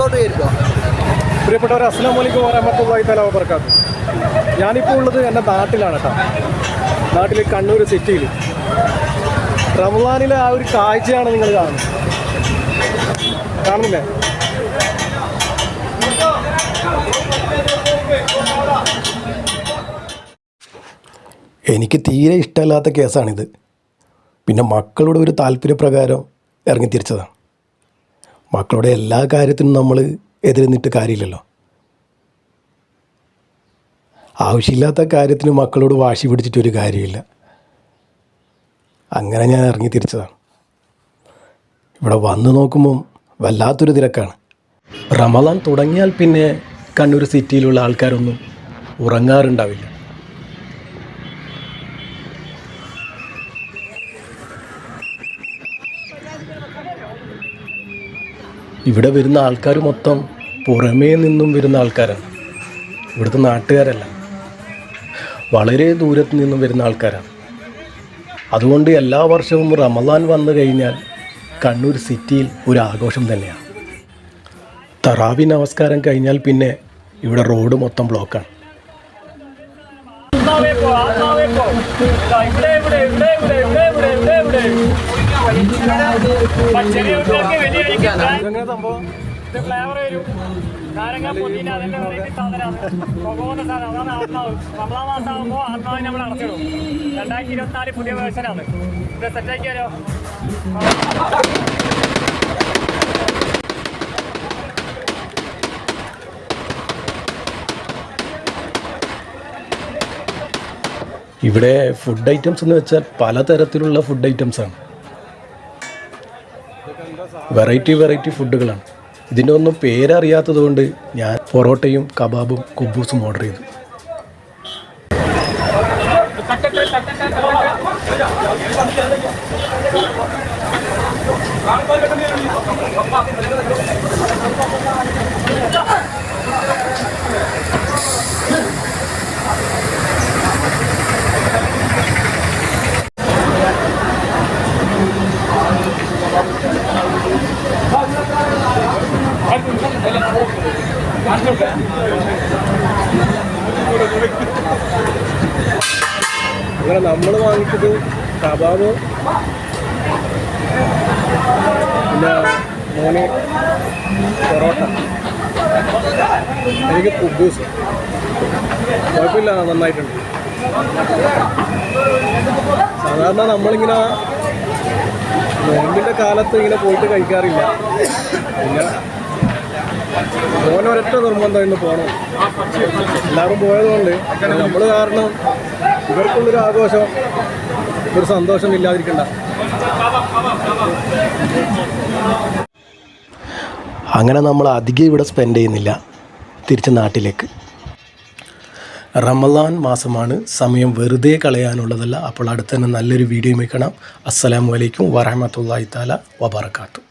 മുകളിലോട്ട് കയറിക്കോ. പ്രിയപ്പെട്ടവർ, അസ്സലാമു അലൈക്കും വറഹ്മത്തുള്ളാഹി തആല വബറകാതുഹു. ഞാനിപ്പോൾ ഉള്ളത് എൻ്റെ നാട്ടിലാണ് കേട്ടോ. നാട്ടിൽ കണ്ണൂർ സിറ്റിയിൽ റമളാനിലെ ആ ഒരു കാഴ്ചയാണ് നിങ്ങൾ കാണുന്നില്ലേ? എനിക്ക് തീരെ ഇഷ്ടമല്ലാത്ത കേസാണിത്. പിന്നെ മക്കളുടെ ഒരു താല്പര്യപ്രകാരം ഇറങ്ങി തിരിച്ചതാണ്. മക്കളുടെ എല്ലാ കാര്യത്തിനും നമ്മൾ എതിരെ നിന്നിട്ട് കാര്യമില്ലല്ലോ. ആവശ്യമില്ലാത്ത കാര്യത്തിന് മക്കളോട് വാശി പിടിച്ചിട്ടൊരു കാര്യമില്ല. അങ്ങനെ ഞാൻ ഇറങ്ങി തിരിച്ചതാണ്. ഇവിടെ വന്ന് നോക്കുമ്പം വല്ലാത്തൊരു തിരക്കാണ്. റമളാൻ തുടങ്ങിയാൽ പിന്നെ കണ്ണൂർ സിറ്റിയിലുള്ള ആൾക്കാരൊന്നും ഉറങ്ങാറുണ്ടാവില്ല. ഇവിടെ വരുന്ന ആൾക്കാർ മൊത്തം പുറമേ നിന്നും വരുന്ന ആൾക്കാരാണ്. ഇവിടുത്തെ നാട്ടുകാരല്ല, വളരെ ദൂരത്ത് നിന്നും വരുന്ന ആൾക്കാരാണ്. അതുകൊണ്ട് എല്ലാ വർഷവും റമളാൻ വന്നു കഴിഞ്ഞാൽ കണ്ണൂർ സിറ്റിയിൽ ഒരു ആഘോഷം തന്നെയാണ്. തറാവി നമസ്കാരം കഴിഞ്ഞാൽ പിന്നെ ഇവിടെ റോഡ് മൊത്തം ബ്ലോക്കാണ്. ഫ്ലേവർ വരും, നാരങ്ങ പൊതിന, അതിൻ്റെ വെറൈറ്റി സാധനമാണ്, പോകുന്ന സാധനം. അതാണ് ആത്മാവ്. റമളാൻ മാസമാകുമ്പോൾ ആത്മാവിനെ നമ്മൾ അടച്ചിടും. 2024 പുതിയ വേർഷനാണ്. ഇത് സെറ്റാക്കിയാലോ? ഇവിടെ ഫുഡ് ഐറ്റംസ് എന്ന് വെച്ചാൽ പലതരത്തിലുള്ള ഫുഡ് ഐറ്റംസാണ്. വെറൈറ്റി ഫുഡുകളാണ്. ഇതിൻ്റെ ഒന്നും പേരറിയാത്തത് കൊണ്ട് ഞാൻ പൊറോട്ടയും കബാബും കുബൂസും ഓർഡർ ചെയ്തു. അങ്ങനെ നമ്മൾ വാങ്ങിച്ചത് കബാബ്, പിന്നെ മോന് പൊറോട്ട, എനിക്ക് കുബൂസ്. കുഴപ്പമില്ല, നന്നായിട്ടുണ്ട്. സാധാരണ നമ്മളിങ്ങനെ നോമ്പിൻ്റെ കാലത്ത് ഇങ്ങനെ പോയിട്ട് കഴിക്കാറില്ല. പിന്നെ മോനൊരൊറ്റ നിർബന്ധം ഇന്ന് പോകണം. എല്ലാവരും പോയതുകൊണ്ട് നമ്മൾ കാരണം ഇവർക്കുള്ളൊരു ആഘോഷം, ഒരു സന്തോഷം ഇല്ലാതിരിക്കണ്ട. അങ്ങനെ നമ്മൾ അധികം ഇവിടെ സ്പെൻഡ് ചെയ്യുന്നില്ല, തിരിച്ച് നാട്ടിലേക്ക്. റമളാൻ മാസമാണ്, സമയം വെറുതെ കളയാനുള്ളതല്ല. അപ്പോൾ അടുത്ത് തന്നെ നല്ലൊരു വീഡിയോയുമായി കാണാം. അസ്സലാമു അലൈക്കും വറഹ്മത്തുള്ളാഹി തആല വബറകാതുഹു.